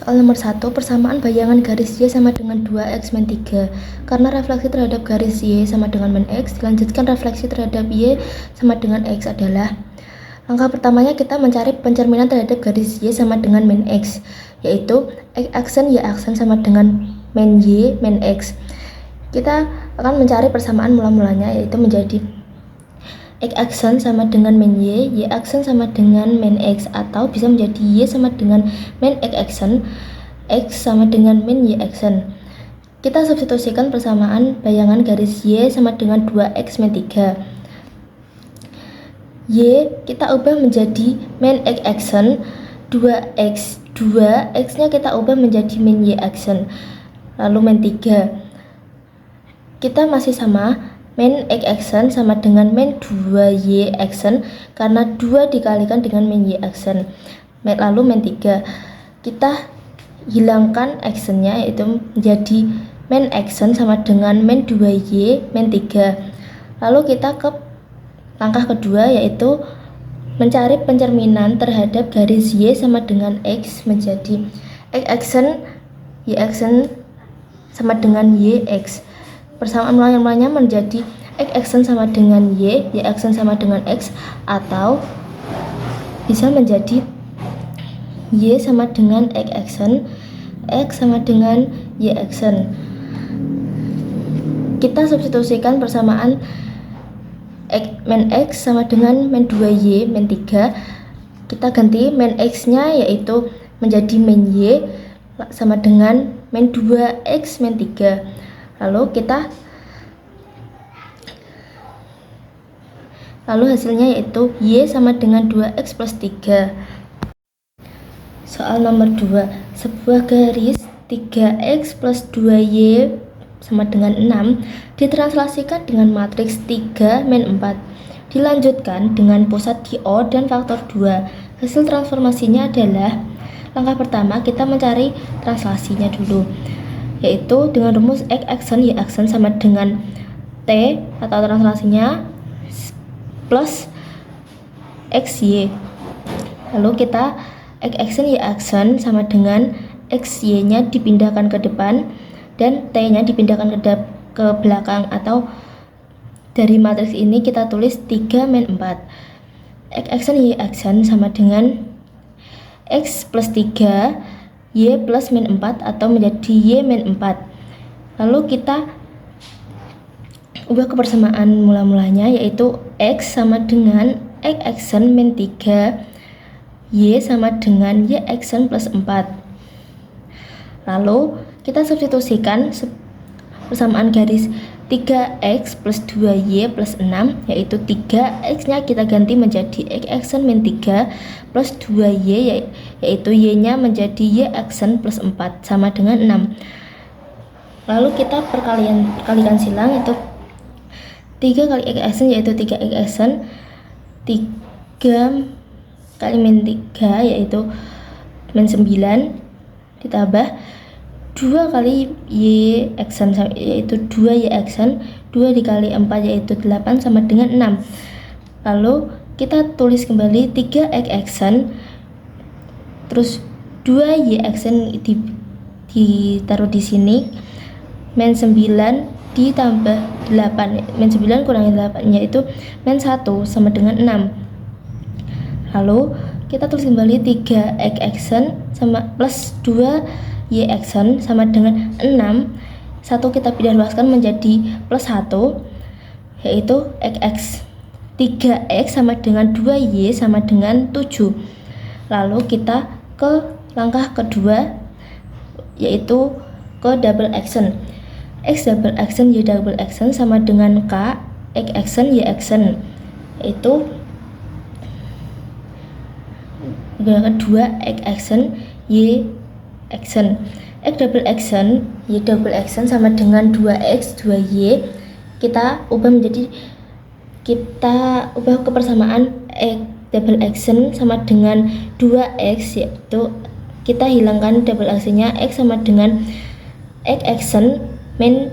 Soal nomor 1, persamaan bayangan garis Y sama dengan 2x min 3. Karena refleksi terhadap garis Y sama dengan min x, dilanjutkan refleksi terhadap Y sama dengan x adalah. Langkah pertamanya kita mencari pencerminan terhadap garis Y sama dengan min x, yaitu x aksen Y aksen sama dengan min Y min x. Kita akan mencari persamaan mula-mulanya, yaitu menjadi x aksen sama dengan min y aksen sama dengan min x, atau bisa menjadi y sama dengan min x aksen, x sama dengan min y aksen. Kita substitusikan persamaan bayangan garis y sama dengan 2x min 3. Y kita ubah menjadi min x aksen, 2x, 2x nya kita ubah menjadi min y aksen, lalu min 3. Kita masih sama, min x aksen sama dengan min 2y aksen, karena 2 dikalikan dengan min y aksen. Lalu min 3, kita hilangkan aksennya, yaitu menjadi min aksen sama dengan min 2y min 3. Lalu kita ke langkah kedua, yaitu mencari pencerminan terhadap garis y sama dengan x, menjadi x aksen y aksen sama dengan y x. Persamaan mulanya menjadi x aksen sama dengan y aksen sama dengan x, atau bisa menjadi y sama dengan x aksen, x sama dengan y aksen. Kita substitusikan persamaan min x sama dengan min 2y min 3. Kita ganti min x nya yaitu menjadi min y sama dengan min 2x min 3. Lalu hasilnya yaitu y sama dengan 2x plus 3. Soal nomor 2, sebuah garis 3x plus 2y sama dengan 6 ditranslasikan dengan matriks 3 min 4. Dilanjutkan dengan pusat di O dan faktor 2. Hasil transformasinya adalah, langkah pertama kita mencari translasinya dulu, yaitu dengan rumus x aksen y aksen sama dengan t atau translasinya plus xy. Lalu kita x aksen y aksen sama dengan xy nya dipindahkan ke depan dan t nya dipindahkan ke belakang, atau dari matriks ini kita tulis 3 min 4. X aksen y aksen sama dengan x plus 3 y plus min 4, atau menjadi y min 4. Lalu kita ubah ke persamaan mula-mulanya, yaitu x sama dengan x aksen min 3, y sama dengan y aksen plus 4. Lalu kita substitusikan persamaan garis 3x plus 2y plus 6, yaitu 3x nya kita ganti menjadi x aksen min 3 plus 2y, yaitu y nya menjadi y aksen plus 4 sama dengan 6. Lalu kita perkalikan silang, itu 3 kali x aksen yaitu 3x aksen, 3 kali min 3 yaitu min 9, ditambah 2 kali y aksen yaitu 2y aksen, 2 dikali 4 yaitu 8 sama dengan 6. Lalu kita tulis kembali 3x aksen terus 2y aksen ditaruh di sini, min 9 ditambah 8, min 9 kurangi 8 yaitu min 1 sama dengan 6. Lalu kita tulis kembali 3x aksen sama plus 2y aksen sama dengan 6. 1 kita pindah luaskan menjadi plus 1, yaitu x 3x sama dengan 2y sama dengan 7. Lalu kita ke langkah kedua, yaitu ke double aksen. X double aksen y double aksen sama dengan k x aksen y aksen, yaitu menggunakan 2 x aksen y aksen. X double aksen y double aksen sama dengan 2x 2y. Kita ubah ke persamaan x double aksen sama dengan 2x, yaitu kita hilangkan double aksennya, x sama dengan x aksen min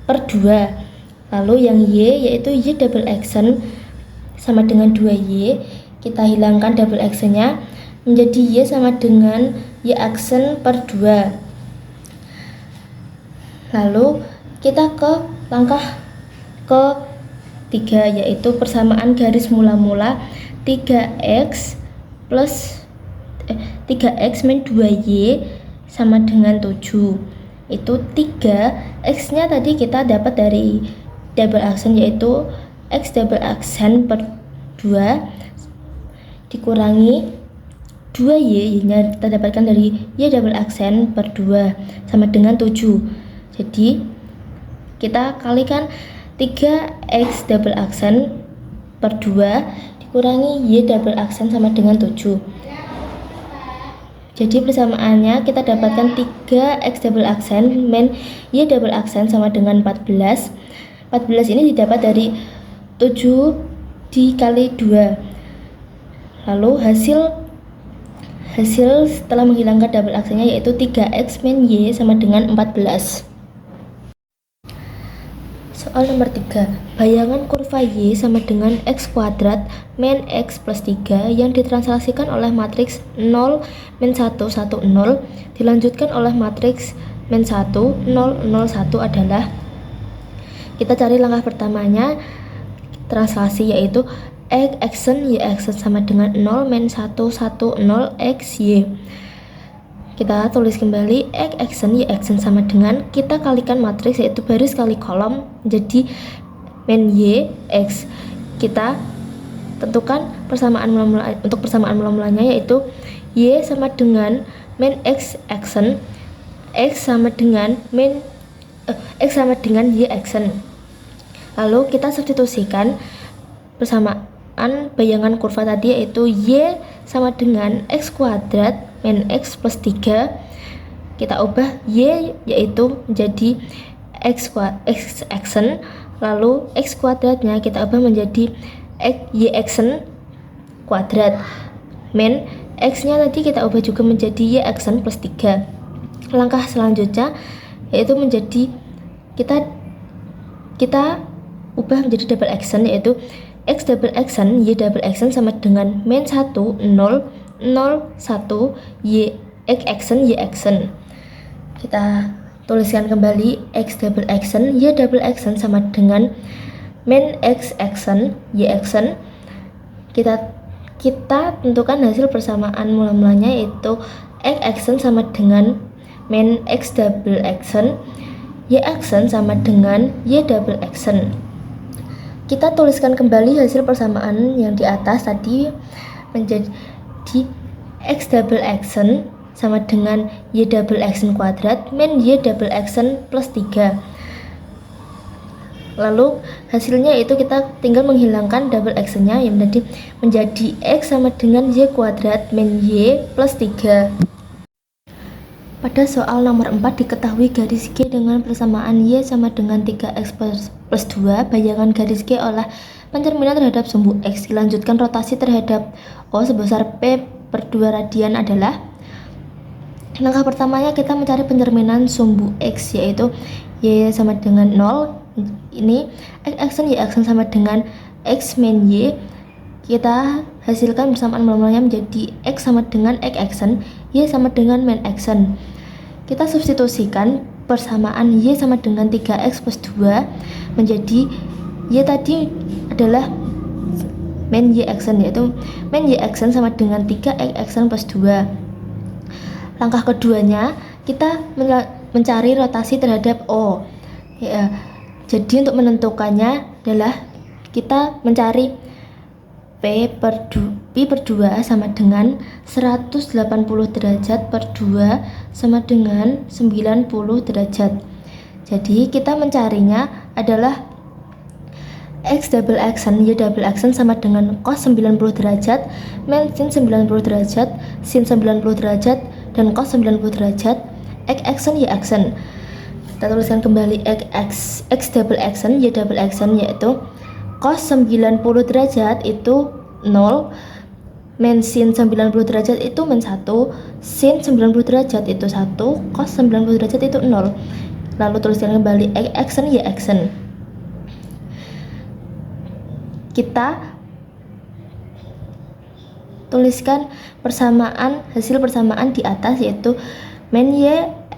per 2. Lalu yang y yaitu y double aksen sama dengan 2y, kita hilangkan double aksennya, menjadi Y sama dengan Y aksen per 2. Lalu kita ke langkah ketiga, yaitu persamaan garis mula-mula 3x min 2y sama dengan 7. Itu 3x nya tadi kita dapat dari double aksen, yaitu x double aksen per 2 dikurangi 2y nya kita dapatkan dari y double aksen per 2 sama dengan 7. Jadi kita kalikan 3x double aksen per 2 dikurangi y double aksen sama dengan 7. Jadi persamaannya kita dapatkan 3x double aksen min y double aksen sama dengan 14. 14 ini didapat dari 7 dikali 2. Lalu hasil setelah menghilangkan double aksennya yaitu 3x min y sama dengan 14. Soal nomor 3, bayangan kurva Y sama dengan X kuadrat min X plus 3 yang ditranslasikan oleh matriks 0, min 1, 1, 0 dilanjutkan oleh matriks min 1, 0, 0, 1 adalah, kita cari langkah pertamanya translasi, yaitu X aksen Y aksen sama dengan 0, min 1, 1, 0 X Y. Kita tulis kembali X aksen Y aksen sama dengan, kita kalikan matriks yaitu baris kali kolom menjadi min Y X. Kita tentukan persamaan mula-mula, untuk persamaan mula-mulanya yaitu Y sama dengan min X aksen, X sama dengan Y aksen. Lalu kita substitusikan persamaan bayangan kurva tadi yaitu Y sama dengan X kuadrat min X plus 3, kita ubah Y yaitu menjadi X aksen, lalu X kuadratnya kita ubah menjadi Y aksen kuadrat, min X nya tadi kita ubah juga menjadi Y aksen plus 3. Langkah selanjutnya yaitu menjadi kita ubah menjadi double aksen, yaitu X double aksen Y double aksen sama dengan min 1, 0, 0, 1 Y X aksen Y aksen. Kita tuliskan kembali X double aksen Y double aksen sama dengan min X aksen Y aksen. Kita tentukan hasil persamaan mula-mulanya yaitu X aksen sama dengan min X double aksen Y aksen sama dengan Y double aksen. Kita tuliskan kembali hasil persamaan yang di atas tadi menjadi X double aksen sama dengan Y double aksen kuadrat min Y double aksen plus 3. Lalu hasilnya itu kita tinggal menghilangkan double aksennya yang menjadi X sama dengan Y kuadrat min Y plus 3. Pada soal nomor 4 diketahui garis G dengan persamaan Y sama dengan 3X plus 2, bayangan garis G oleh pencerminan terhadap sumbu X dilanjutkan rotasi terhadap O sebesar P per 2 radian adalah. Langkah pertamanya kita mencari pencerminan sumbu X, yaitu Y sama dengan 0. Ini X aksen Y aksen sama dengan X min Y. Kita hasilkan persamaan mula-mulanya menjadi X sama dengan X aksen, Y sama dengan min aksen. Kita substitusikan persamaan Y sama dengan 3X plus 2 menjadi Y tadi adalah min Y aksen, yaitu min Y aksen sama dengan 3X aksen plus 2. Langkah keduanya kita mencari rotasi terhadap O ya. Jadi untuk menentukannya adalah kita mencari P per 2 sama dengan 180 derajat per 2 sama dengan 90 derajat. Jadi kita mencarinya adalah X double aksen Y double aksen sama dengan cos 90 derajat min sin 90 derajat sin 90 derajat dan cos 90 derajat X aksen Y aksen. Kita tuliskan kembali X double aksen Y double aksen, yaitu cos 90 derajat itu 0 min sin 90 derajat itu min 1, sin 90 derajat itu 1, cos 90 derajat itu 0. Lalu tuliskan kembali X aksen Y aksen. tuliskan hasil persamaan di atas, yaitu men Y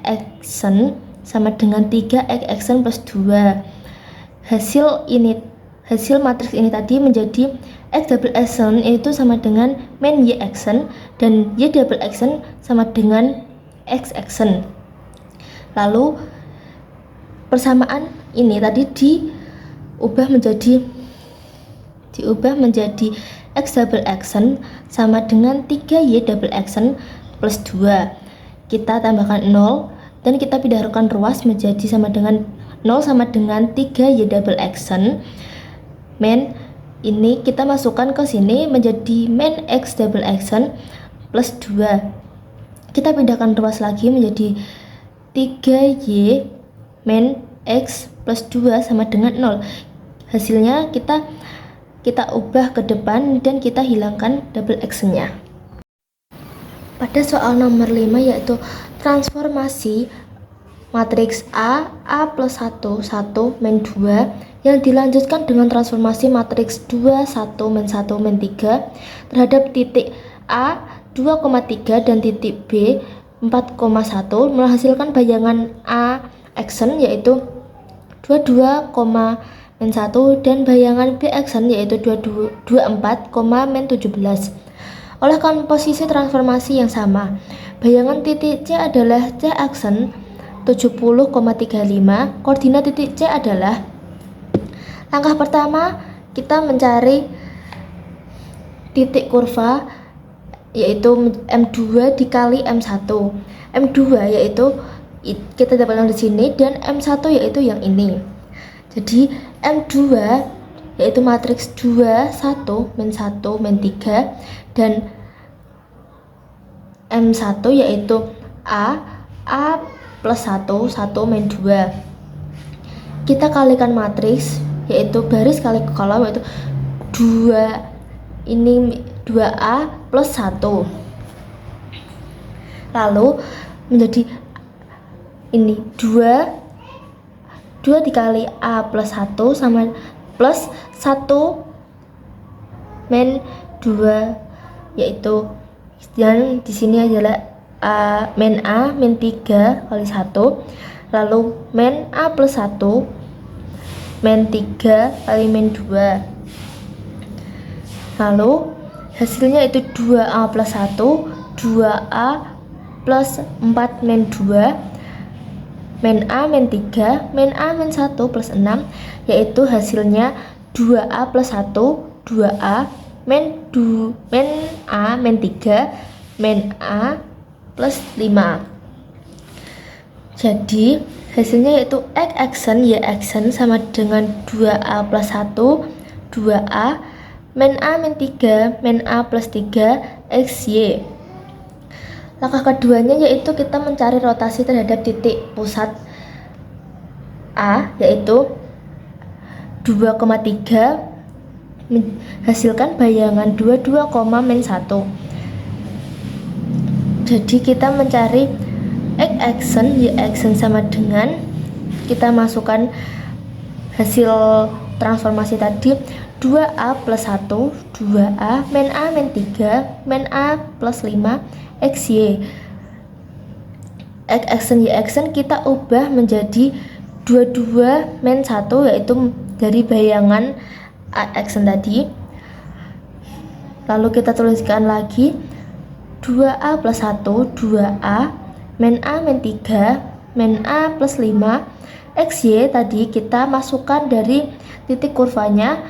aksen sama dengan 3X aksen plus 2. Hasil matriks ini tadi menjadi X double aksen itu sama dengan men Y aksen dan Y double aksen sama dengan X aksen. Lalu persamaan ini tadi diubah menjadi X double aksen sama dengan 3Y double aksen plus 2. Kita tambahkan 0 dan kita pindahkan ruas menjadi sama dengan 0 sama dengan 3Y double aksen. Men ini kita masukkan ke sini menjadi men X double aksen plus 2. Kita pindahkan ruas lagi menjadi 3Y men X plus 2 sama dengan 0. Hasilnya kita ubah ke depan dan kita hilangkan double aksennya. Pada soal nomor 5 yaitu transformasi matriks A plus 1, 1, men 2 yang dilanjutkan dengan transformasi matriks 2, 1, men 1, men 3 terhadap titik A 2,3 dan titik B 4,1 menghasilkan bayangan A aksen yaitu 22, men 1 dan bayangan B aksen yaitu 24, men 17. Oleh komposisi transformasi yang sama, bayangan titik C adalah C aksen 70,35. Koordinat titik C adalah, langkah pertama kita mencari titik kurva yaitu M2 dikali M1. M2 yaitu kita dapatkan di sini dan M1 yaitu yang ini. Jadi M2 yaitu matriks 2, 1, men 1, men 3 dan M1 yaitu A plus 1, 1, men 2. Kita kalikan matriks yaitu baris kali kolom yaitu 2A plus 1. Lalu menjadi ini 2 dikali A plus 1 sama plus 1 men 2 yaitu dan di sini adalah men 3 kali 1, lalu men A plus 1 men 3 kali men 2. Lalu hasilnya itu 2A plus 1, 2A plus 4 men 2, men A men 3, men A men 1 plus 6, yaitu hasilnya 2A plus 1, 2A men A men 3, men A plus 5. Jadi hasilnya yaitu X aksen Y aksen sama dengan 2A plus 1, 2A men A men 3, men A plus 3, XY. Langkah keduanya yaitu kita mencari rotasi terhadap titik pusat A yaitu 2,3 menghasilkan bayangan 22, men 1. Jadi kita mencari X aksen Y aksen sama dengan kita masukkan hasil transformasi tadi 2A plus 1, 2A men A men 3, men A plus 5, XY. X aksen Y aksen kita ubah menjadi 22 men 1 yaitu dari bayangan A aksen tadi. Lalu kita tuliskan lagi 2A plus 1, 2A men A men 3, men A plus 5, XY tadi kita masukkan dari titik kurvanya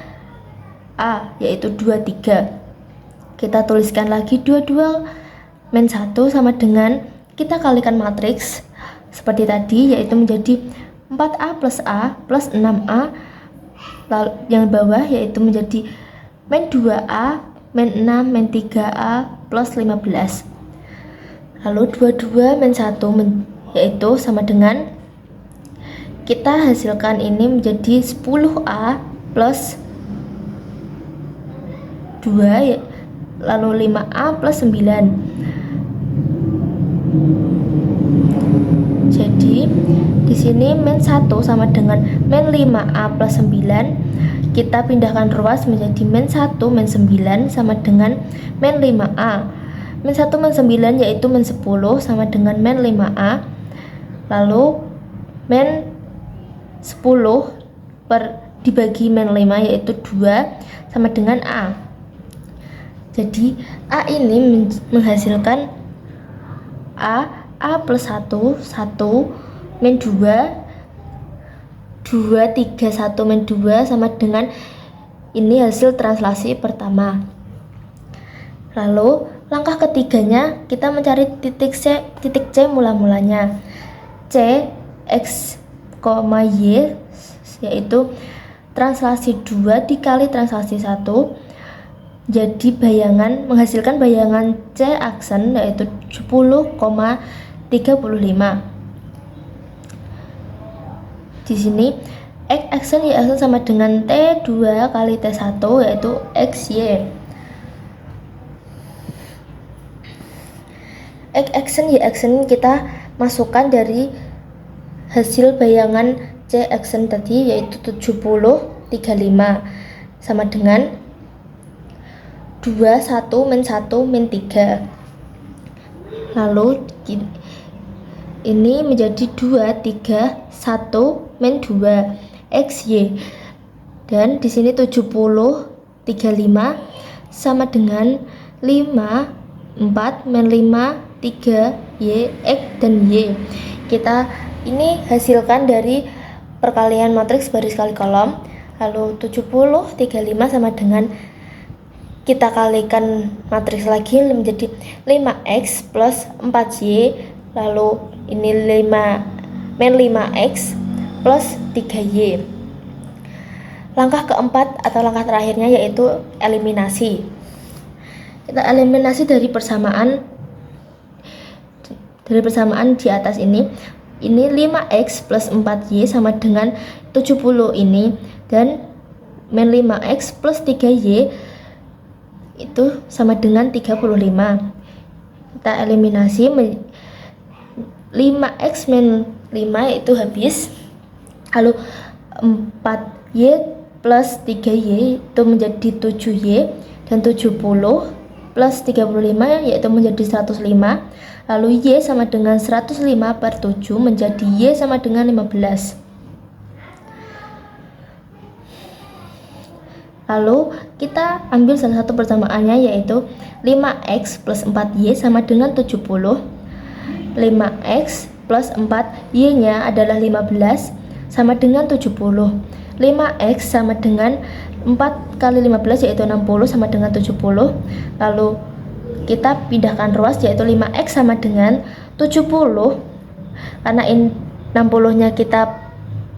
A yaitu 23. Kita tuliskan lagi 22 men 1 sama dengan kita kalikan matriks seperti tadi yaitu menjadi 4A plus A plus 6A, lalu yang bawah yaitu menjadi men 2A men 6 men 3A plus 15. Lalu 22 men 1 yaitu sama dengan kita hasilkan ini menjadi 10A plus 2 lalu 5A plus 9. Jadi di sini men 1 sama dengan men 5A plus 9. kita pindahkan ruas menjadi min 1 min 9 sama dengan min 5A. Min 1 min 9 yaitu min 10 sama dengan min 5A. Lalu min 10 dibagi min 5 yaitu 2 sama dengan A. Jadi A ini menghasilkan A plus 1 min 2 3 1 min 2 sama dengan ini hasil translasi pertama. Lalu langkah ketiganya kita mencari titik C mula-mulanya. C X, Y yaitu translasi 2 dikali translasi 1. Jadi menghasilkan bayangan C aksen yaitu 10,35. Di sini X aksen Y aksen sama dengan T2 kali T1 yaitu XY. X aksen Y aksen kita masukkan dari hasil bayangan C aksen tadi yaitu 70,35 sama dengan 2 1 min 1 min 3. Lalu ini menjadi 2 3 1 min 2 XY. Dan di sini 70,35 sama dengan 5 4 min 5 3 Y X dan Y. Kita ini hasilkan dari perkalian matriks baris kali kolom. Lalu 70,35 sama dengan kita kalikan matriks lagi menjadi 5x plus 4y. Lalu ini 5 min 5x plus 3y. Langkah keempat atau langkah terakhirnya yaitu eliminasi. Kita eliminasi dari persamaan di atas ini. Ini 5x plus 4y sama dengan 70 ini, dan min 5x plus 3y itu sama dengan 35. Kita eliminasi 5x min 5 itu habis. Lalu 4y plus 3y itu menjadi 7y, dan 70 plus 35 yaitu menjadi 105. Lalu y sama dengan 105 per 7 menjadi y sama dengan 15. Lalu kita ambil salah satu persamaannya yaitu 5x plus 4y sama dengan 70. 5x plus 4y nya adalah 15 sama dengan 70. 5x sama dengan 4 kali 15 yaitu 60 sama dengan 70. Lalu kita pindahkan ruas yaitu 5x sama dengan 70. Karena 60 nya kita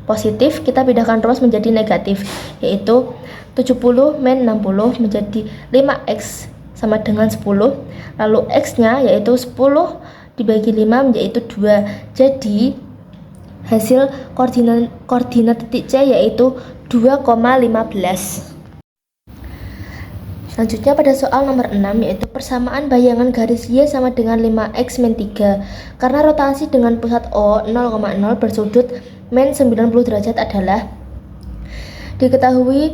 positif, kita pindahkan ruas menjadi negatif, yaitu 70 min 60 menjadi 5x sama dengan 10. Lalu x nya yaitu 10 dibagi 5 yaitu 2. Jadi hasil koordinat titik C yaitu 2,15. Selanjutnya pada soal nomor 6 yaitu persamaan bayangan garis Y sama dengan 5x min 3. Karena rotasi dengan pusat O 0,0 bersudut min 90 derajat adalah, diketahui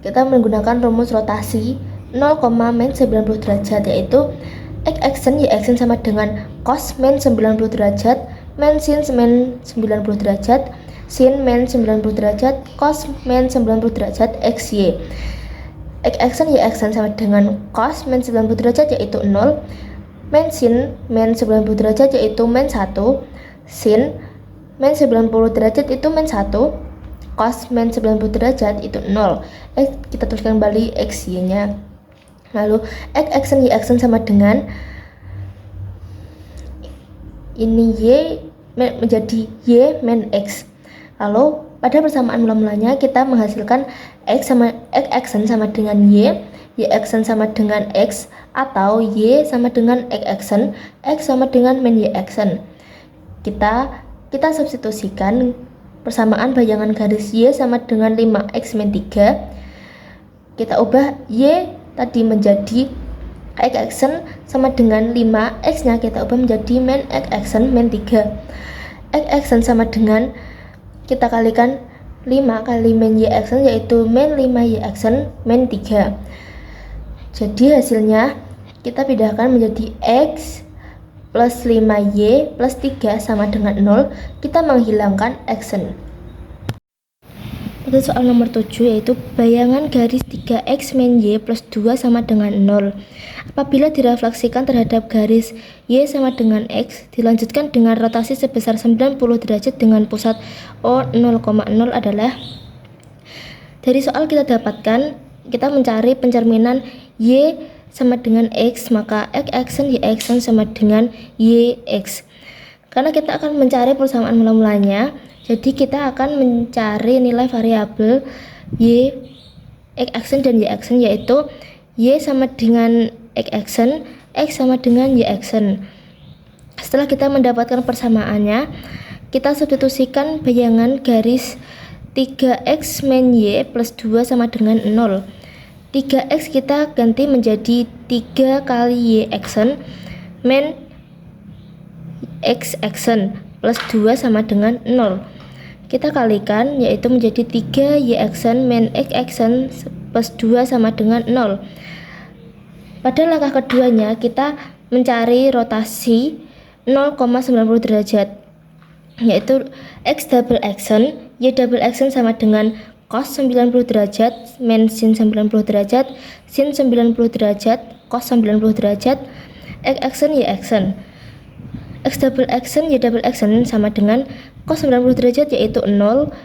kita menggunakan rumus rotasi 0, min 90 derajat, yaitu X aksen Y aksen sama dengan cos min 90 derajat min sin min 90 derajat sin min 90 derajat cos min 90 derajat XY. X aksen Y aksen sama dengan cos min 90 derajat yaitu 0, min sin min 90 derajat yaitu min 1, sin min 90 derajat itu min 1, cos min 90 derajat itu 0. Kita tuliskan kembali XY nya. Lalu X aksen Y aksen sama dengan ini Y menjadi Y min X. Lalu pada persamaan mula-mulanya kita menghasilkan X aksen sama dengan Y aksen sama dengan X, atau Y sama dengan X aksen, X sama dengan min Y aksen. Kita substitusikan persamaan bayangan garis Y sama dengan 5x min 3. Kita ubah Y tadi menjadi X aksen sama dengan 5, X nya kita ubah menjadi min X aksen min 3. X aksen sama dengan kita kalikan 5 kali min y action yaitu min 5 y action min 3. Jadi hasilnya kita pindahkan menjadi x plus 5y plus 3 sama dengan 0. Kita menghilangkan action. Pada soal nomor 7 yaitu bayangan garis 3x min y plus 2 sama dengan 0. Apabila direfleksikan terhadap garis y sama dengan x, dilanjutkan dengan rotasi sebesar 90 derajat dengan pusat O 0,0 adalah. Dari soal kita dapatkan, kita mencari pencerminan y sama dengan x, maka x action y action sama dengan y x. Karena kita akan mencari persamaan mula-mulanya, jadi kita akan mencari nilai variabel y x action dan y action, yaitu y sama dengan x action, x sama dengan y action. Setelah kita mendapatkan persamaannya, kita substitusikan bayangan garis 3x min y plus 2 sama dengan 0. 3x kita ganti menjadi 3 kali y action min x action plus 2 sama dengan 0. Kita kalikan, yaitu menjadi 3 y action min x action plus 2 sama dengan 0. Pada langkah keduanya kita mencari rotasi 0,90 derajat, yaitu x double action y double action sama dengan cos 90 derajat min sin 90 derajat sin 90 derajat cos 90 derajat x action y action. X double action y double action sama dengan cos 90 derajat yaitu 0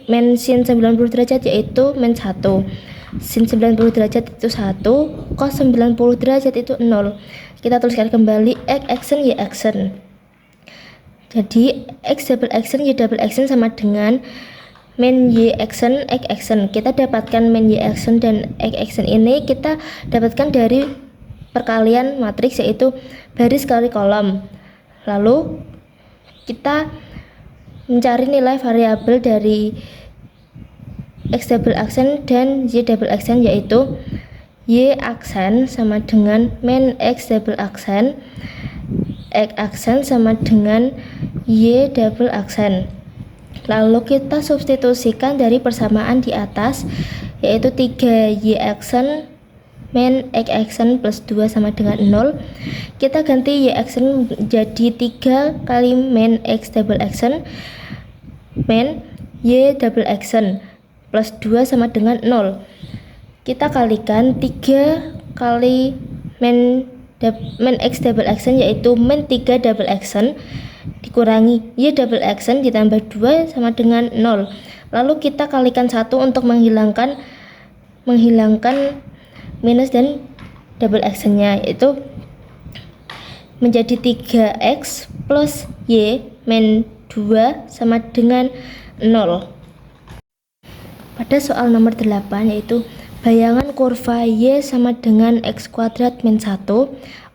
min sin 90 derajat yaitu min 1. Sin 90 derajat itu 1, cos 90 derajat itu 0. Kita tuliskan kembali x action y action. Jadi x double action y double action sama dengan min y action x action. Kita dapatkan min y action dan x action ini kita dapatkan dari perkalian matriks, yaitu baris kali kolom. Lalu kita mencari nilai variabel dari x double action dan y double action, yaitu y action sama dengan min x double action, x action sama dengan y double action. Lalu kita substitusikan dari persamaan di atas, yaitu 3y action min x action plus 2 sama dengan 0. Kita ganti y action jadi 3 kali min x double action min y double action plus 2 sama dengan 0. Kita kalikan 3 kali min x double action yaitu min 3 double action dikurangi y double action ditambah 2 sama dengan 0. Lalu kita kalikan 1 untuk menghilangkan minus dan double actionnya, yaitu menjadi 3x plus y min 2 sama dengan 0. Pada soal nomor 8 yaitu bayangan kurva y sama dengan x kuadrat min 1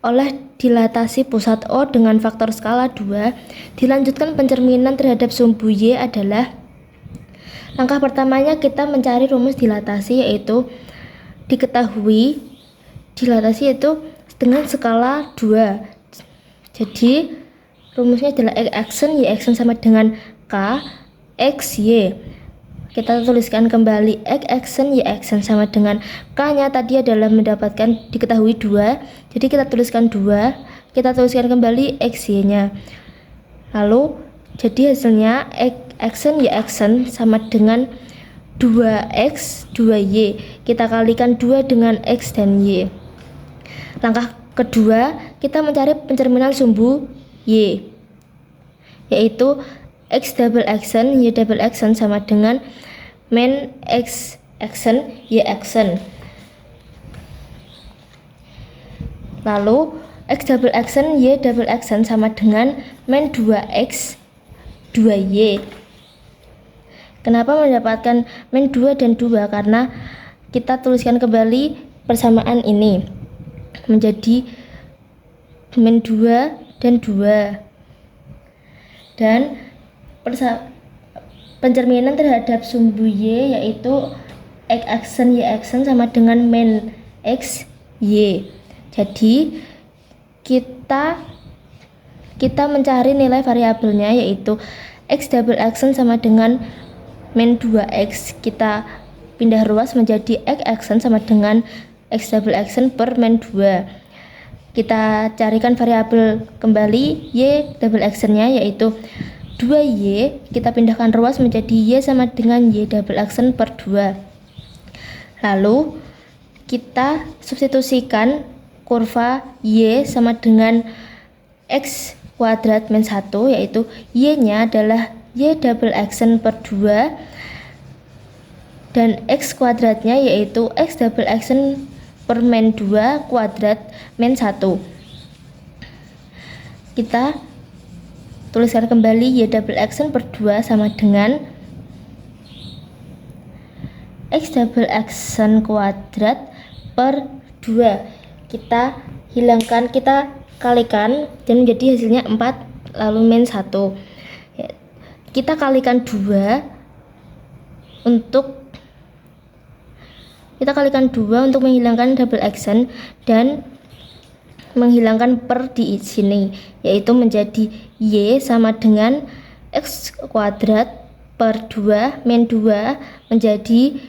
oleh dilatasi pusat O dengan faktor skala 2, dilanjutkan pencerminan terhadap sumbu y adalah. Langkah pertamanya kita mencari rumus dilatasi, yaitu diketahui dilatasi itu dengan skala 2. Jadi rumusnya adalah x action y action sama dengan k x y. Kita tuliskan kembali x action y action sama dengan k-nya tadi adalah mendapatkan diketahui 2. Jadi kita tuliskan 2, kita tuliskan kembali x y-nya. Lalu jadi hasilnya x action y action sama dengan 2x 2y. Kita kalikan 2 dengan x dan y. Langkah kedua, kita mencari pencerminan sumbu y, yaitu x double action y double action sama dengan min x action y action. Lalu x double action y double action sama dengan min 2x 2y. Kenapa mendapatkan min 2 dan 2? Karena kita tuliskan kembali persamaan ini menjadi min 2 dan 2. Dan pencerminan terhadap sumbu y yaitu x action y action sama dengan min x y. Jadi kita mencari nilai variabelnya, yaitu x double action sama dengan min 2x, kita pindah ruas menjadi x aksen sama dengan x double aksen per min 2. Kita carikan variabel kembali y double aksennya, yaitu 2y, kita pindahkan ruas menjadi y sama dengan y double aksen per 2. Lalu kita substitusikan kurva y sama dengan x kuadrat min 1, yaitu y nya adalah y double aksen per 2 dan x kuadratnya yaitu x double aksen per min 2 kuadrat min 1. Kita tuliskan kembali y double aksen per 2 sama dengan x double aksen kuadrat per 2. Kita hilangkan, kita kalikan dan menjadi hasilnya 4 lalu min 1. Kita kalikan 2 untuk menghilangkan double aksen dan menghilangkan per di sini, yaitu menjadi y sama dengan x kuadrat per 2 min 2 menjadi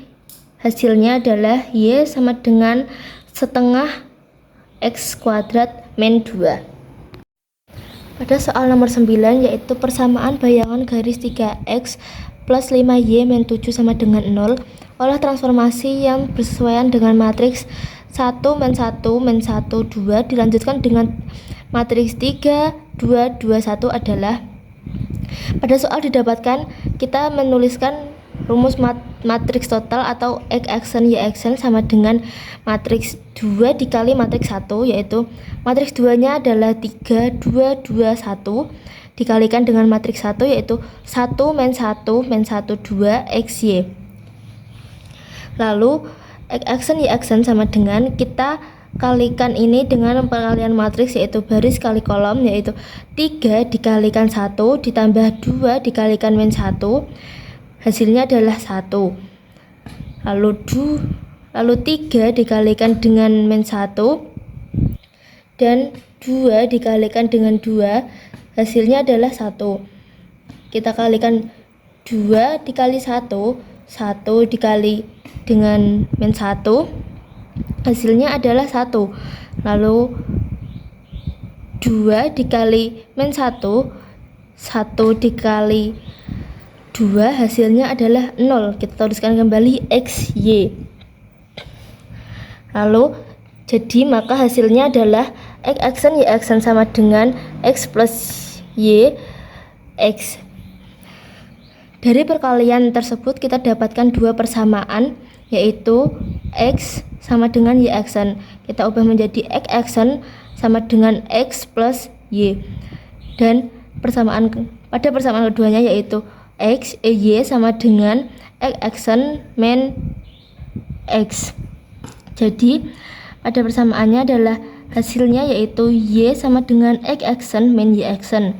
hasilnya adalah y sama dengan setengah x kuadrat min 2. Pada soal nomor 9, yaitu persamaan bayangan garis 3x plus 5y min 7 sama dengan 0, olah transformasi yang bersesuaian dengan matriks 1 min 1 min 1 2 dilanjutkan dengan matriks 3 2 2 1 adalah. Pada soal didapatkan, kita menuliskan rumus matriks total atau x aksen y aksen sama dengan matriks 2 dikali matriks 1, yaitu matriks 2 nya adalah 3 2 2 1 dikalikan dengan matriks 1, yaitu 1 min 1 min 1 2 xy. Lalu x aksen y aksen sama dengan, kita kalikan ini dengan perkalian matriks, yaitu baris kali kolom, yaitu 3 dikalikan 1 ditambah 2 dikalikan min 1, hasilnya adalah 1. Lalu 3 dikalikan dengan min 1 dan 2 dikalikan dengan 2, hasilnya adalah 1. Kita kalikan 2 dikali 1 dikali dengan min 1, hasilnya adalah 1. Lalu 2 dikali min 1 dikali 2, hasilnya adalah 0. Kita tuliskan kembali xy. Lalu maka hasilnya adalah x aksen y aksen sama dengan x plus y x. Dari perkalian tersebut kita dapatkan dua persamaan, yaitu x sama dengan y aksen. Kita ubah menjadi x aksen sama dengan x plus y. Dan pada persamaan keduanya yaitu y sama dengan x aksen min x. Jadi pada persamaannya adalah hasilnya yaitu y sama dengan x aksen min y aksen.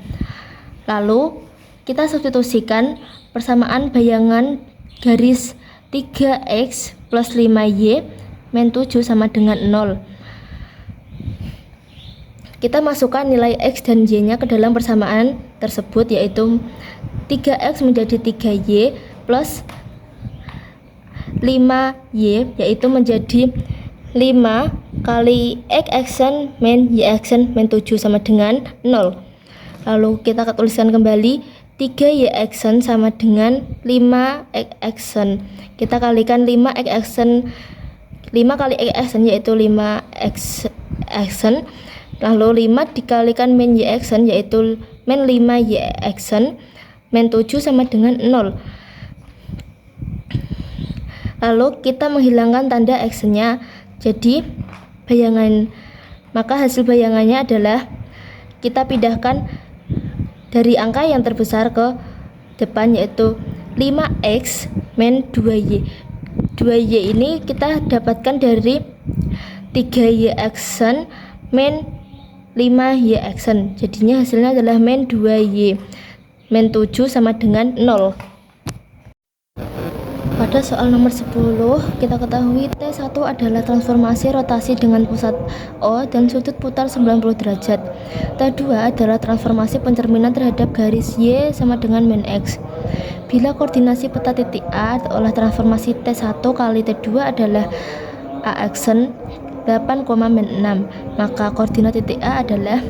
Lalu kita substitusikan persamaan bayangan garis 3x plus 5y min 7 sama dengan 0. Kita masukkan nilai x dan y nya ke dalam persamaan tersebut, yaitu 3x menjadi 3y plus 5y, yaitu menjadi 5 kali x aksen min y aksen min 7 sama dengan 0. Lalu kita tuliskan kembali 3y aksen sama dengan 5x aksen. Kita kalikan 5x aksen, 5 kali x aksen yaitu 5x aksen. Lalu 5 dikalikan min y aksen yaitu min 5y aksen min 7 sama dengan 0. Lalu kita menghilangkan tanda aksennya. Jadi maka hasil bayangannya adalah kita pindahkan dari angka yang terbesar ke depan, yaitu 5x min 2y. 2y ini kita dapatkan dari 3y aksen min 5y aksen. Jadinya hasilnya adalah min 2y min 7 sama dengan 0. Pada soal nomor 10, kita ketahui T1 adalah transformasi rotasi dengan pusat O dan sudut putar 90 derajat. T2 adalah transformasi pencerminan terhadap garis Y sama dengan min X. Bila koordinasi peta titik A oleh transformasi T1 kali T2 adalah A aksen 8, min 6, maka koordinat titik A adalah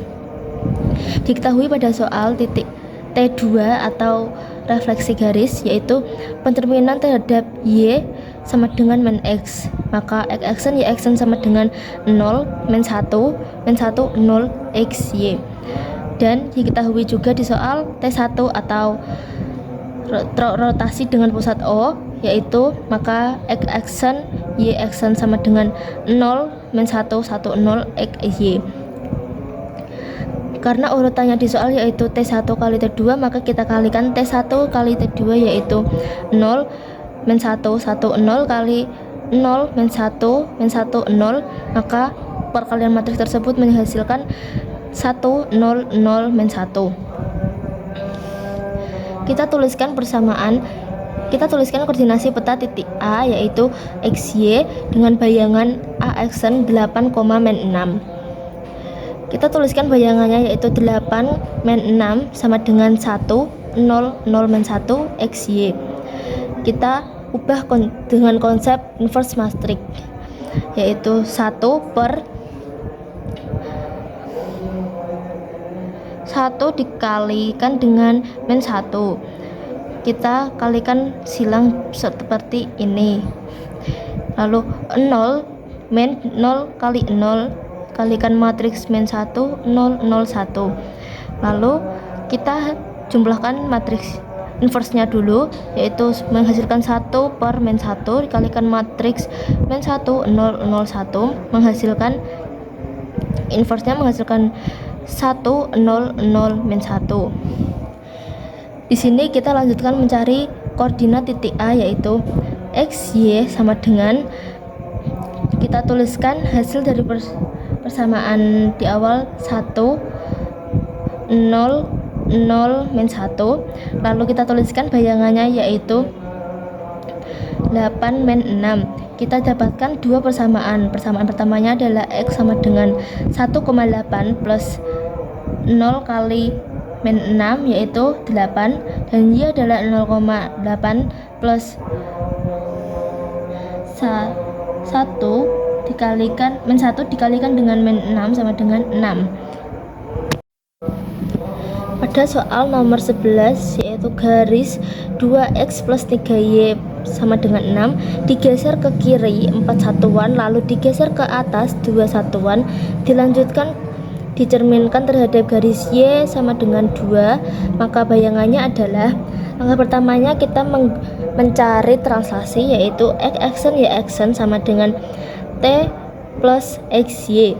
diketahui pada soal titik T2 atau refleksi garis, yaitu pencerminan terhadap Y sama dengan min X, maka X aksen Y aksen sama dengan 0, min 1, 0, X, Y. Dan diketahui juga di soal T1 atau rotasi dengan pusat O, yaitu maka X aksen Y aksen sama dengan 0, min 1, 0, X, Y. Karena urutannya di soal yaitu T1 kali T2, maka kita kalikan T1 kali T2 yaitu 0, min 1, 0 kali 0, min 1, 0, maka perkalian matriks tersebut menghasilkan 1, 0, 0, min 1. Kita tuliskan koordinasi peta titik A yaitu XY dengan bayangan A aksen 8, min 6. Kita tuliskan bayangannya yaitu 8, min 6 sama dengan 1, 0, 0, min 1, XY. Kita ubah dengan konsep inverse matrix, yaitu 1 dikalikan dengan min 1. Kita kalikan silang seperti ini. Lalu 0, min 0 kali 0 kalikan matriks min 1, 0, 0, 1. Lalu kita jumlahkan matriks inversenya dulu, yaitu menghasilkan 1 min 1 dikalikan matriks min 1, 0, 0, 1 menghasilkan inversenya menghasilkan 1, 0, 0, min 1. Di sini kita lanjutkan mencari koordinat titik A yaitu XY sama dengan, kita tuliskan hasil dari persamaan di awal 1, 0, 0, min 1. Lalu kita tuliskan bayangannya yaitu 8, min 6. Kita dapatkan dua persamaan. Persamaan pertamanya adalah X sama dengan 1,8 plus 0 kali min 6 yaitu 8, dan Y adalah 0,8 plus 1 dikalikan min 1 dikalikan dengan min 6 sama dengan 6. Pada soal nomor 11 yaitu garis 2x plus 3y sama dengan 6 digeser ke kiri 4 satuan lalu digeser ke atas 2 satuan, dilanjutkan dicerminkan terhadap garis Y sama dengan 2, maka bayangannya adalah, langkah pertamanya kita mencari translasi yaitu X aksen Y aksen sama dengan T plus XY.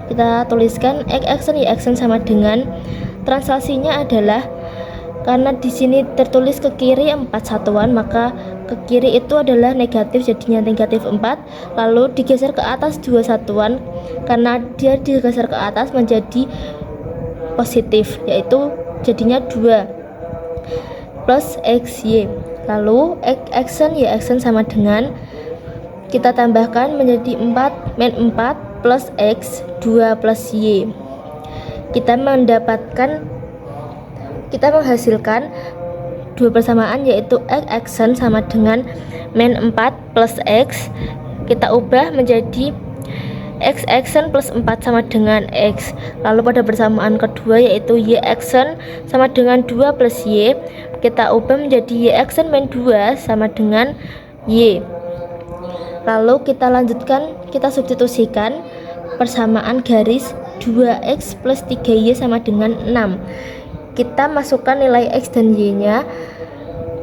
Kita tuliskan X aksen Y aksen sama dengan, translasinya adalah karena di sini tertulis ke kiri 4 satuan, maka ke kiri itu adalah negatif, jadinya negatif 4, lalu digeser ke atas 2 satuan, karena dia digeser ke atas menjadi positif, yaitu jadinya 2 plus XY. Lalu X aksen Y aksen sama dengan, kita tambahkan menjadi 4, min 4 plus X 2 plus Y. Kita menghasilkan dua persamaan yaitu X aksen sama dengan min 4 plus X. Kita ubah menjadi X aksen plus 4 sama dengan X. Lalu pada persamaan kedua yaitu Y aksen sama dengan 2 plus Y, kita ubah menjadi Y aksen min 2 sama dengan Y. Lalu kita lanjutkan, kita substitusikan persamaan garis 2x plus 3y sama dengan 6. Kita masukkan nilai x dan y nya,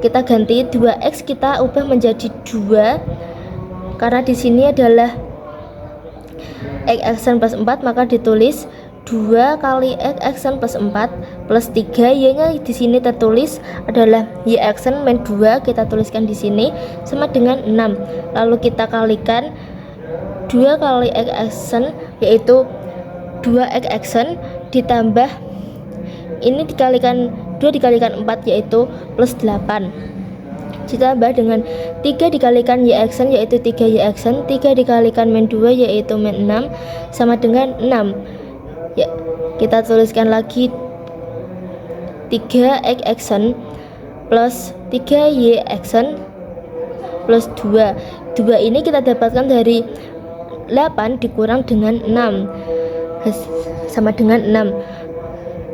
kita ganti 2x kita ubah menjadi 2, karena di sini adalah x aksen plus 4, maka ditulis 2 kali X aksen plus 4 plus 3, Y nya di sini tertulis adalah Y aksen min 2, kita tuliskan di sini sama dengan 6. Lalu kita kalikan 2 kali X aksen yaitu 2X aksen ditambah ini dikalikan 2 dikalikan 4 yaitu plus 8, ditambah dengan 3 dikalikan Y aksen yaitu 3Y aksen, 3 dikalikan min 2 yaitu min 6 sama dengan 6. Kita tuliskan lagi 3X aksen plus 3y action plus 2. 2 ini kita dapatkan dari 8 dikurang dengan 6 sama dengan 6.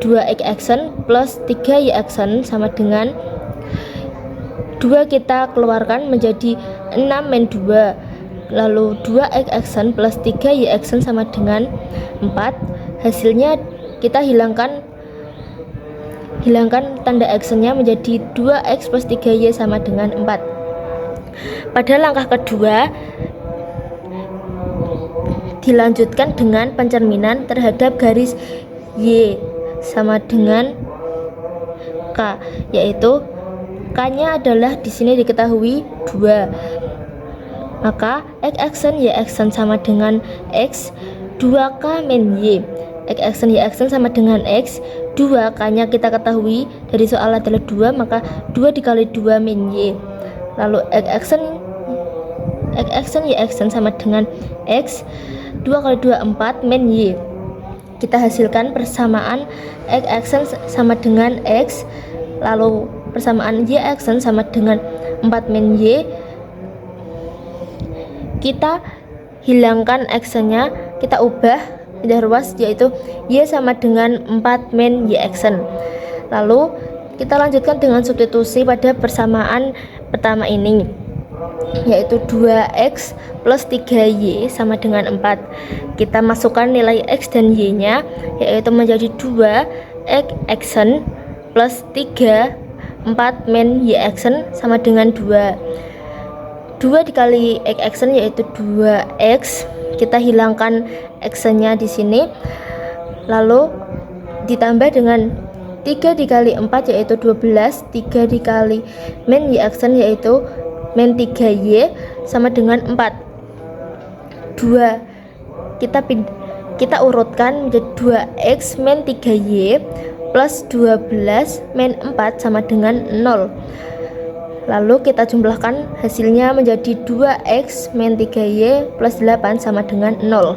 2x action plus 3y action sama dengan 2 kita keluarkan menjadi 6 min 2. Lalu 2x action plus 3y action sama dengan 4. Hasilnya kita hilangkan tanda actionnya menjadi 2x plus 3y sama dengan 4. Pada langkah kedua dilanjutkan dengan pencerminan terhadap garis Y sama dengan K, yaitu K-nya adalah di sini diketahui 2. Maka X action Y action sama dengan X, 2K min Y. X action Y action sama dengan X, 2 K-nya kita ketahui dari soal adalah 2, maka 2 dikali 2 min Y. Lalu X action Y action sama dengan X, 2 kali 2 4 min Y. Kita hasilkan persamaan X action sama dengan X, lalu persamaan Y action sama dengan 4 min Y. Kita hilangkan actionnya, kita ubah pindah ruas, yaitu Y sama dengan 4 min Y action. Lalu kita lanjutkan dengan substitusi pada persamaan pertama ini, yaitu 2x plus 3y sama dengan 4. Kita masukkan nilai x dan y nya, yaitu menjadi 2x action plus 3 4 min y action sama dengan 2. 2 dikali x action yaitu 2x, kita hilangkan actionnya di sini, lalu ditambah dengan 3 dikali 4 yaitu 12, 3 dikali min y action yaitu min 3y sama dengan 4. 2 kita urutkan menjadi 2x min 3y plus 12 min 4 sama dengan 0. Lalu kita jumlahkan, hasilnya menjadi 2x min 3y plus 8 sama dengan 0.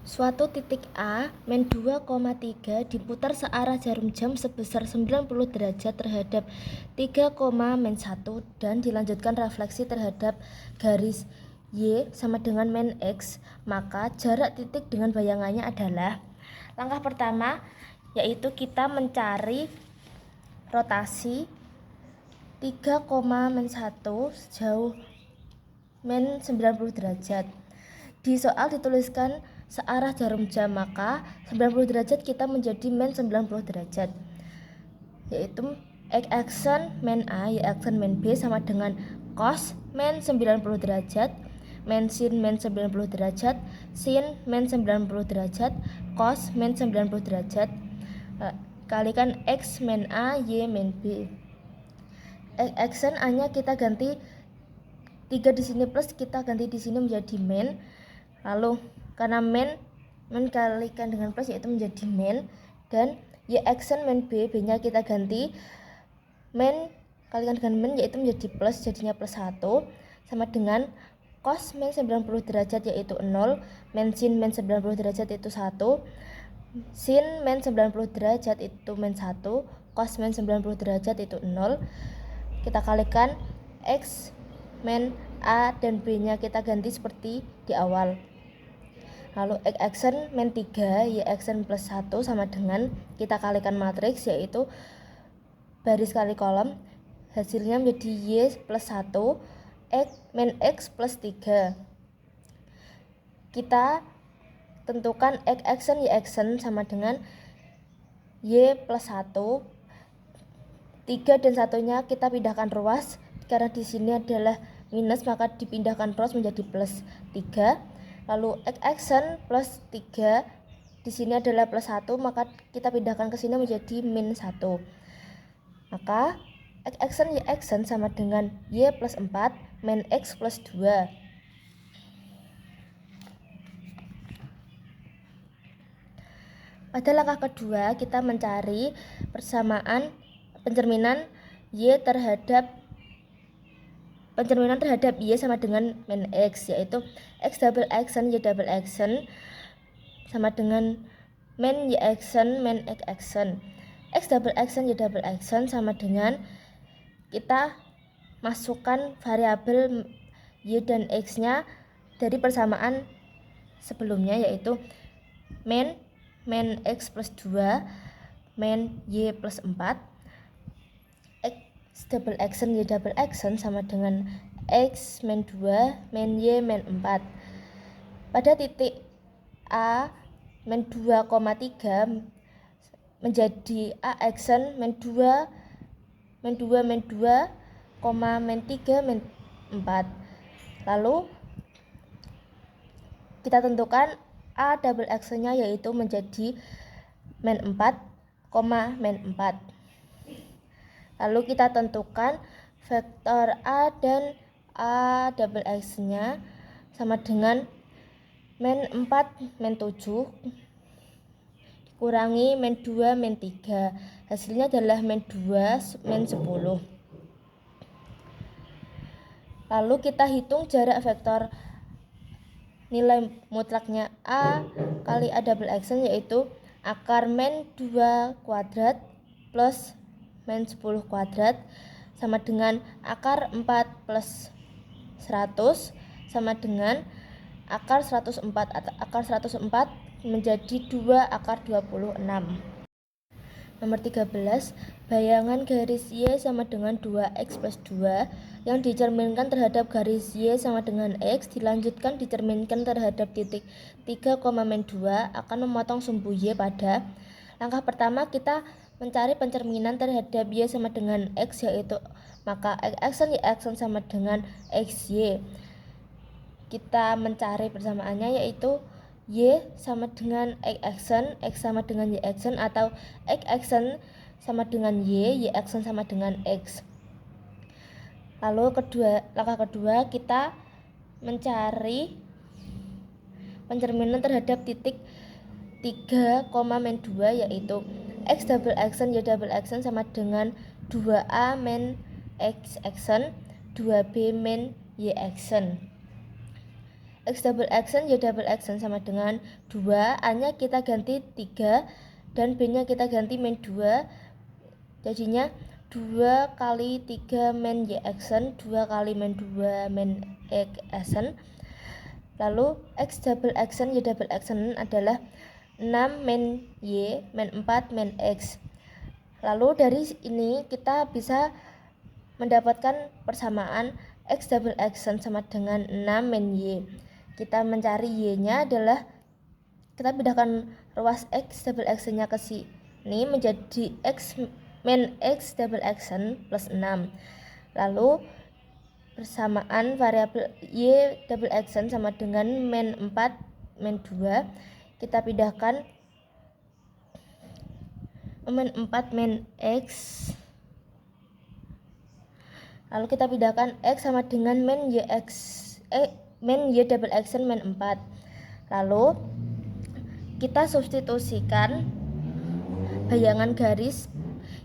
Suatu titik A min 2,3 diputar searah jarum jam sebesar 90 derajat terhadap 3, min 1 dan dilanjutkan refleksi terhadap garis Y sama dengan min X, maka jarak titik dengan bayangannya adalah. Langkah pertama yaitu kita mencari rotasi 3, min 1 sejauh min 90 derajat. Di soal dituliskan searah jarum jam, maka 90 derajat kita menjadi min 90 derajat, yaitu X action min A, Y action min B sama dengan cos min 90 derajat, min sin min 90 derajat, sin min 90 derajat, cos min 90 derajat, kalikan X min A, Y min B. X action A nya kita ganti 3 di sini plus, kita ganti di sini menjadi min. Lalu karena min kalikan dengan plus yaitu menjadi min, dan Y action min B, B nya kita ganti min kalikan dengan min yaitu menjadi plus, jadinya plus 1 sama dengan cos min 90 derajat yaitu 0, min sin min 90 derajat itu 1, sin min 90 derajat itu min 1, cos min 90 derajat itu 0. Kita kalikan X min A dan B nya kita ganti seperti di awal. Lalu X action min 3, Y action plus 1 sama dengan kita kalikan matriks yaitu baris kali kolom, hasilnya menjadi Y plus 1 X min X plus 3. Kita tentukan X action Y action sama dengan Y plus 1, 3 dan 1 nya kita pindahkan ruas, karena di sini adalah minus maka dipindahkan ruas menjadi plus 3. Lalu X action plus 3 di sini adalah plus 1, maka kita pindahkan ke sini menjadi min 1. Maka X action Y action sama dengan Y plus 4 min X plus 2. Pada langkah kedua kita mencari persamaan pencerminan terhadap Y sama dengan min X, yaitu X double action Y double action sama dengan min Y action min X action. X double action Y double action sama dengan kita masukkan variabel Y dan X nya dari persamaan sebelumnya, yaitu min X plus 2 min Y plus 4. X double action Y double action sama dengan X min 2 min Y min 4. Pada titik A min 2,3 menjadi A action min 2 min 2 min 2, min 3 min 4. Lalu kita tentukan A double action-nya yaitu menjadi min 4, min 4. Lalu kita tentukan vektor A dan A double action-nya sama dengan min 4 min 7 dikurangi min 2 min 3. Hasilnya adalah min 2 min 10. Lalu kita hitung jarak vektor nilai mutlaknya A kali A double action, yaitu akar min 2 kuadrat plus min 10 kuadrat sama dengan akar 4 plus 100 sama dengan akar 104. Akar 104 menjadi 2 akar 26. Nomor 13, bayangan garis Y sama dengan 2X plus 2 yang dicerminkan terhadap garis Y sama dengan X dilanjutkan dicerminkan terhadap titik 3, min 2 akan memotong sumbu Y pada. Langkah pertama kita mencari pencerminan terhadap Y sama dengan X, yaitu maka X action Y action sama dengan XY. Kita mencari persamaannya, yaitu Y sama dengan X action, X sama dengan Y action, atau X action sama dengan Y action sama dengan X. Lalu langkah kedua kita mencari pencerminan terhadap titik 3, min 2, yaitu X double action Y double action sama dengan 2A min X action 2B min Y action. X double action Y double action sama dengan 2, A-nya kita ganti 3 dan B-nya kita ganti min 2. Jadinya 2 kali 3 min Y action, 2 kali min 2 min X action. Lalu X double action Y double action adalah 6 min Y min 4 min X. Lalu dari ini kita bisa mendapatkan persamaan X double action sama dengan 6 min Y. Kita mencari Y-nya adalah kita pindahkan ruas X double action-nya ke sini menjadi X min X double action plus 6. Lalu persamaan variabel Y double action sama dengan min 4 min 2. Kita pindahkan min 4 min X. Lalu kita pindahkan X sama dengan min Y double action min 4. Lalu kita substitusikan bayangan garis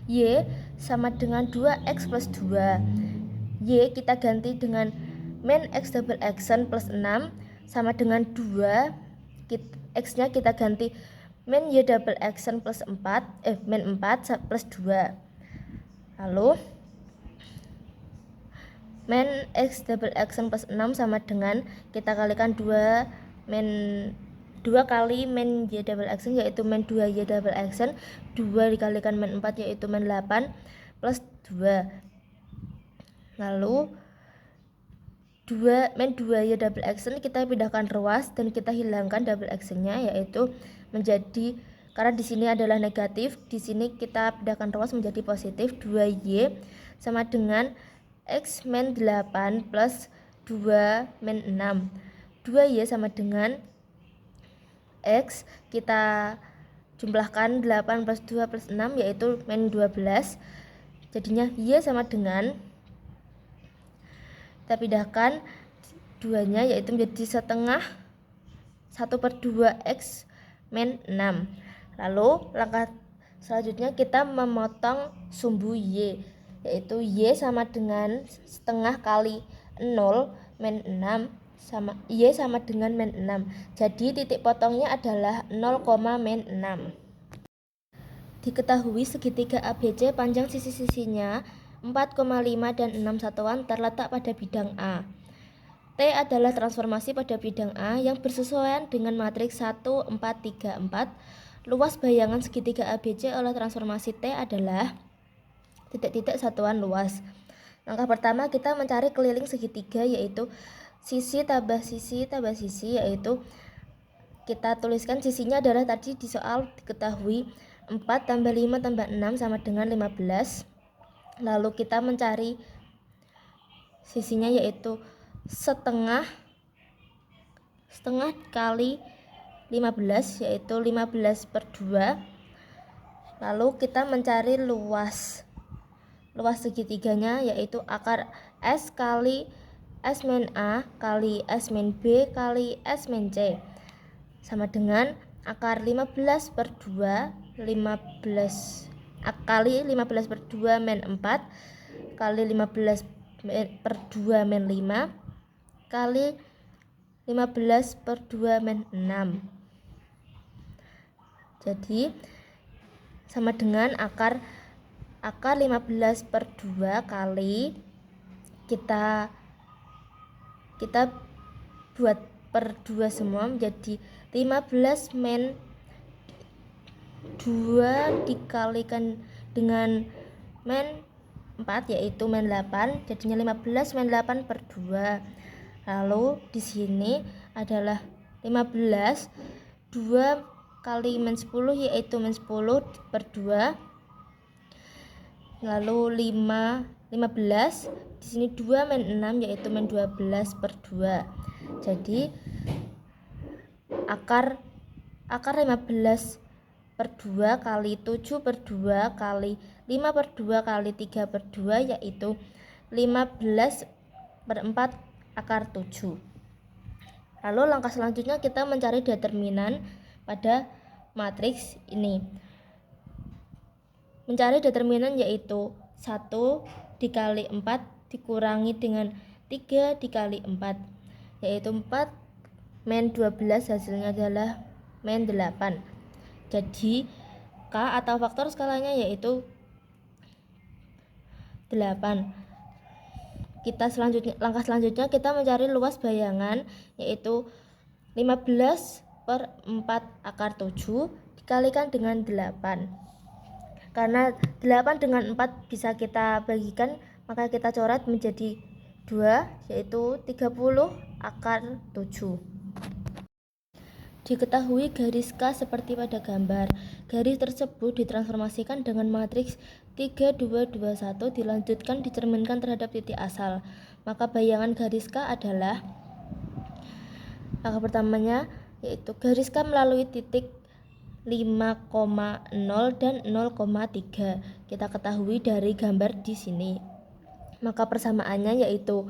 Y sama dengan 2X plus 2. Y kita ganti dengan min X double action plus 6 sama dengan 2. X nya kita ganti min Y double action plus 4 min 4 plus 2. Lalu min X double action plus 6 sama dengan kita kalikan 2 kali min Y double action, yaitu min 2 Y double action, 2 dikalikan min 4 yaitu min 8 plus 2. Lalu min 2 Y double action kita pindahkan ruas dan kita hilangkan double action-nya, yaitu menjadi, karena di sini adalah negatif, di sini kita pindahkan ruas menjadi positif. 2Y sama dengan X min 8 plus 2 min 6. 2Y sama dengan X, kita jumlahkan 8 plus 2 plus 6 yaitu min 12. Jadinya Y sama dengan, kita pindahkan 2-nya yaitu menjadi setengah 1/2 X min 6. Lalu langkah selanjutnya kita memotong sumbu Y, yaitu Y sama dengan setengah kali 0 min 6 sama Y sama dengan min 6. Jadi titik potongnya adalah 0, min 6. Diketahui segitiga ABC panjang sisi-sisinya 4,5 dan 6 satuan terletak pada bidang A. T adalah transformasi pada bidang A yang bersesuaian dengan matriks 1, 4, 3, 4. Luas bayangan segitiga ABC oleh transformasi T adalah titik-titik satuan luas. Langkah pertama kita mencari keliling segitiga, yaitu sisi tambah sisi tambah sisi, yaitu kita tuliskan sisinya adalah tadi di soal diketahui 4 tambah 5 tambah 6 sama dengan 15. Lalu kita mencari sisinya, yaitu setengah kali 15, yaitu 15/2. Lalu kita mencari luas segitiganya, yaitu akar S kali S min A kali S min B kali S min C sama dengan akar 15/2 kali 15/2 min 4 kali 15/2 min 5 kali 15/2 min 6. Jadi sama dengan akar 15/2 kali kita buat per 2 semua menjadi 15 min 2 dikalikan dengan min 4, yaitu min 8, jadinya 15 min 8/2. Lalu di sini adalah 15 2 kali min 10, yaitu min 10/2. Lalu 15 di sini 2 min 6, yaitu min 12/2. Jadi akar 15/2 kali 7/2 kali 5/2 kali 3/2, yaitu 15/4 akar 7. Lalu langkah selanjutnya kita mencari determinan pada matriks ini. Mencari determinan yaitu 1 dikali 4 dikurangi dengan 3 dikali 4, yaitu 4 min 12, hasilnya adalah min 8. Jadi K atau faktor skalanya yaitu 8. Langkah selanjutnya kita mencari luas bayangan, yaitu 15/4 akar 7 dikalikan dengan 8. Karena 8 dengan 4 bisa kita bagikan, maka kita coret menjadi 2, yaitu 30 akar 7. Diketahui garis K seperti pada gambar. Garis tersebut ditransformasikan dengan matriks 3, 2, 2, 1 dilanjutkan dicerminkan terhadap titik asal. Maka bayangan garis K adalah, langkah pertamanya yaitu garis K melalui titik 5,0 dan 0,3. Kita ketahui dari gambar di sini. Maka persamaannya yaitu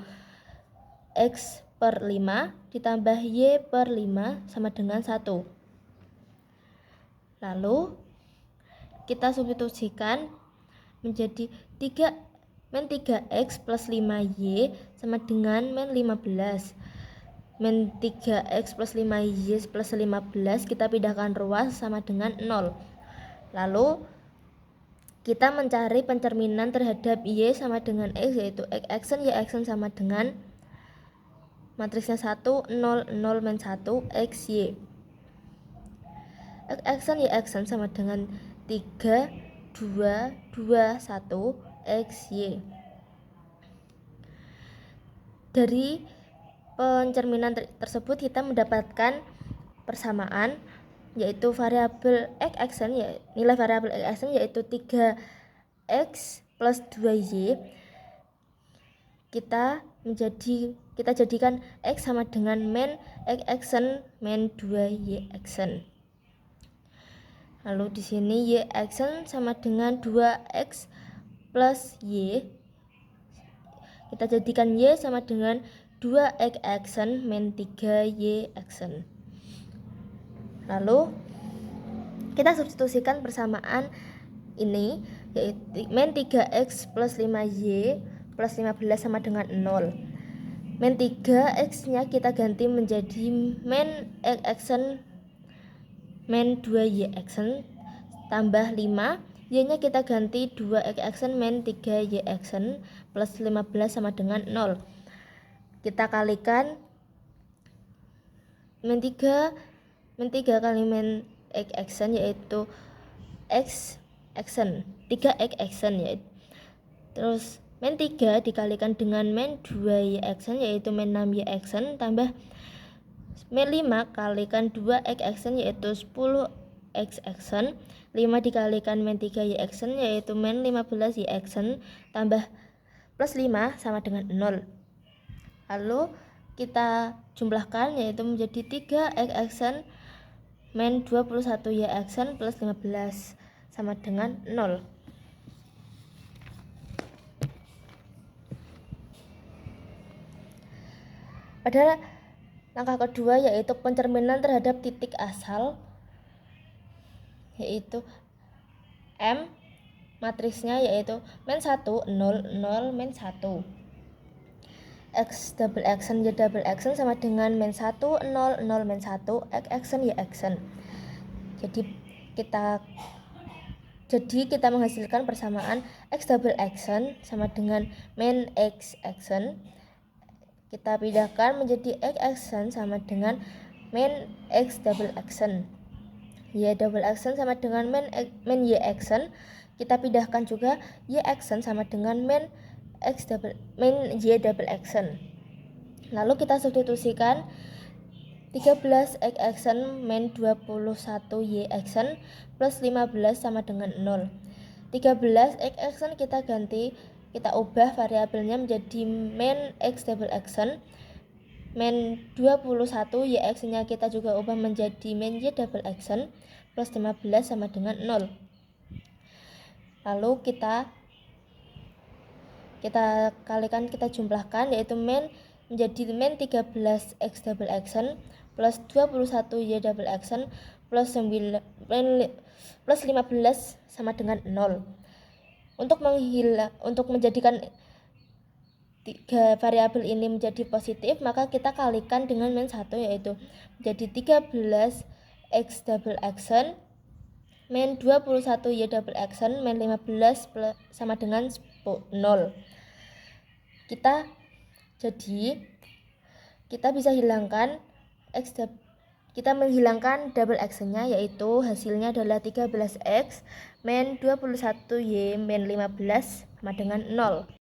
X/5 ditambah Y/5 sama dengan 1. Lalu kita substitusikan menjadi min 3X plus 5Y sama dengan min 15. Min 3X plus 5Y plus 15 kita pindahkan ruas sama dengan 0. Lalu kita mencari pencerminan terhadap Y sama dengan X, yaitu X-an Y-an sama dengan matriksnya 1, 0, 0, min 1, XY. X-an Y-an sama dengan 3, 2, 2, 1, XY. Dari pencerminan tersebut kita mendapatkan persamaan, yaitu variabel X-an, nilai variabel X-an yaitu 3X plus 2Y. Kita jadikan X sama dengan min X-an min 2Y-an. Lalu di sini Y-an sama dengan 2X plus Y. Kita jadikan Y sama dengan 2X-an min 3Y-an. Lalu kita substitusikan persamaan ini, yaitu min 3X plus 5Y plus 15 sama dengan 0. Min 3X nya kita ganti menjadi min X-an min 2Y-an tambah 5, y-nya kita ganti 2x aksen min 3y aksen plus 15 sama dengan 0. Kita kalikan min 3 kali min x aksen yaitu x aksen 3x aksen yaitu. Terus min 3 dikalikan dengan min 2y aksen yaitu min 6y aksen tambah min 5 kalikan 2x aksen yaitu 10x aksen. 5 dikalikan min 3y aksen yaitu min 15y aksen tambah plus 5 sama dengan 0. Lalu kita jumlahkan yaitu menjadi 3x aksen min 21y aksen plus 15 sama dengan 0. Pada langkah kedua yaitu pencerminan terhadap titik asal, yaitu M, matriksnya yaitu min 1, 0, 0, min 1. X double aksen Y double aksen sama dengan min 1, 0, 0, min 1, X aksen Y aksen. Jadi kita menghasilkan persamaan X double aksen sama dengan min X aksen. Kita pindahkan menjadi X aksen sama dengan min X double aksen. Y double aksen sama dengan min Y aksen. Kita pindahkan juga Y aksen sama dengan min Y double aksen. Lalu kita substitusikan 13 X aksen min 21 Y aksen plus 15 sama dengan 0. 13 X aksen kita ubah variabelnya menjadi min X double aksen. Min 21 Y aksennya kita juga ubah menjadi min Y double aksen plus 15 sama dengan 0. Lalu kita kalikan, kita jumlahkan yaitu min menjadi min 13 X double aksen plus 21 Y double aksen plus 15 sama dengan 0. Untuk menjadikan tiga variabel ini menjadi positif, maka kita kalikan dengan min 1 yaitu menjadi 13 X double aksen min 21 Y double aksen min 15 sama dengan 0. Kita bisa hilangkan kita menghilangkan double aksennya, yaitu hasilnya adalah 13x min 21y min 15 sama dengan 0.